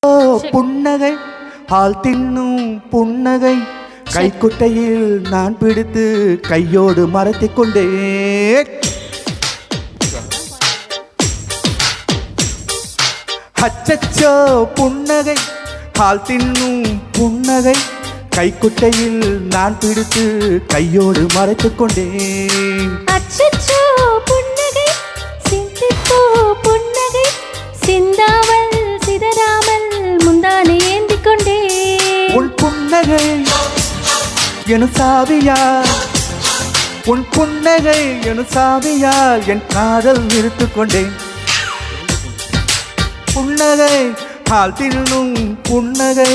புன்னகை ஆள் தின்னும் புன்னகை கைக்குட்டையில் நான் பிடித்து கையோடு மறைத்துக் கொண்டேன். அச்சச்சோ புன்னகை ஆள் தின்னும் புன்னகை கைக்குட்டையில் நான் பிடித்து கையோடு மறைத்துக் கொண்டேன். அச்சச்சோ புன்னகை சிந்திப்போ புன்னகை சிந்தாமல் சிதறாமல் முந்தானை ஏந்திக் கொண்டேன். உன் புன்னகை என் சாவியால் உன் புன்னகை என் சாவியால் என் காதல் நிறுத்திக் கொண்டேன். புன்னகை ஆள் தின்னும் புன்னகை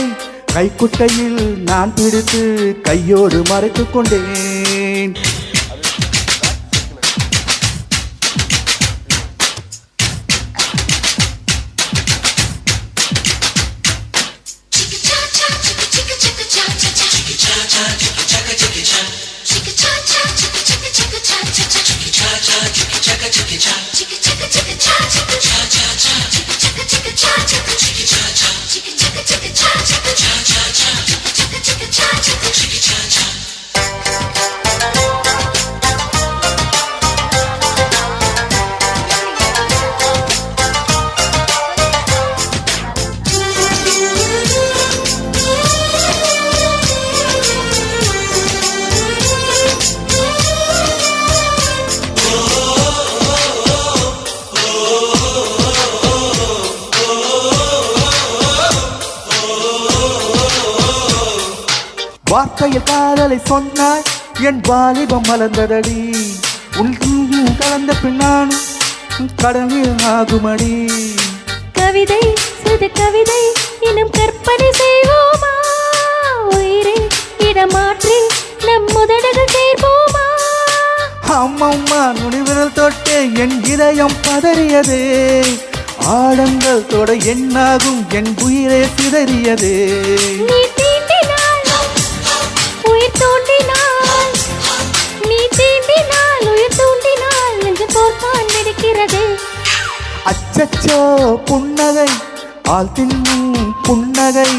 கைக்குட்டையில் நான் பிடித்து கையோடு மறைத்துக் கொண்டேன். வார்த்தையில் காதலை சொன்னாய் என் வாலிபம் மலர்ந்ததடி. உன் கலந்த பின்னானும் கடலில் ஆகுமடி. கவிதை சிறு கவிதை இன்னும் கற்பனை செய்வோமா? உயிரை இடமாற்றி நம் முதல்கள் சேர்ப்போமா? அம்மம்மா நுனிவிரல் தொட்டே என் இதயம் பதறியதே. ஆழங்கள் தொட என்னாகும் என் உயிரே சிதறியதே. நீ தீண்டினால் உயிர் தூண்டினால் நீ தீண்டினால் உயிர் தூண்டினால் நெஞ்சு போர்த்தான் வெடிக்கிறது. அச்சச்சோ புன்னகை ஆள் தின்னும் புன்னகை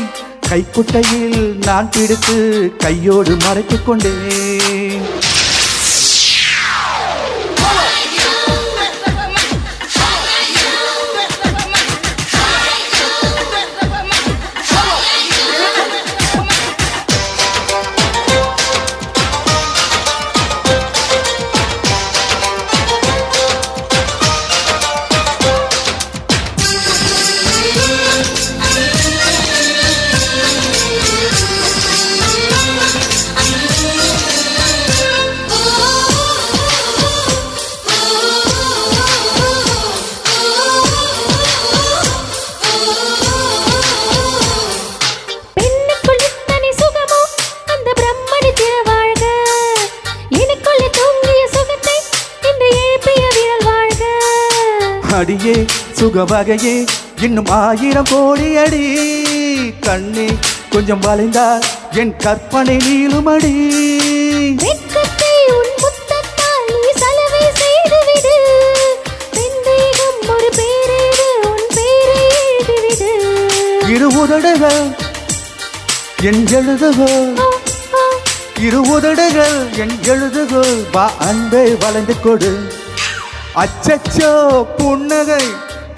கைக்குட்டையில் நான் பிடித்து கையோடு மறைத்துக் கொண்டேன். அடியே சுகவகையே இன்னும் 1000 கோடி அடி. கண்ணே கொஞ்சம் வளைந்தால் என் கற்பனை நீளுமடி. வெட்கத்தை உன் முத்தத்தால் நீ சலவை செய்துவிடு. பெண்தேகம் ஒரு பேரேடு உன் பேரை எழுதிவிடு. இரு உதடுகள் என் எழுதுகோள் இரு உதடுகள் என் எழுதுகோள் வா அன்பை வளைந்து கொடு. அச்சச்சோ புன்னகை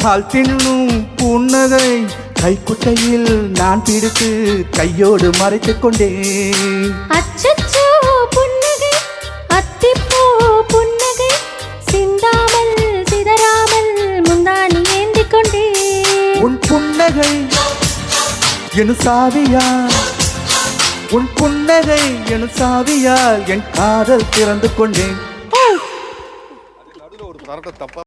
ஆள் தின்னும் புன்னகை கைக்குட்டையில் நான் பிடித்து கையோடு மறைத்துக் கொண்டேன். அச்சச்சோ புன்னகை அத்திப்பூ புன்னகை சிந்தாமல் சிதறாமல் முந்தானி ஏந்திக் கொண்டேன். உன் புன்னகை என் சாவியால் உன் புன்னகை என் சாவியால் என் காதல் திறந்து கொண்டேன். ஒரு தரத்தை தப்பா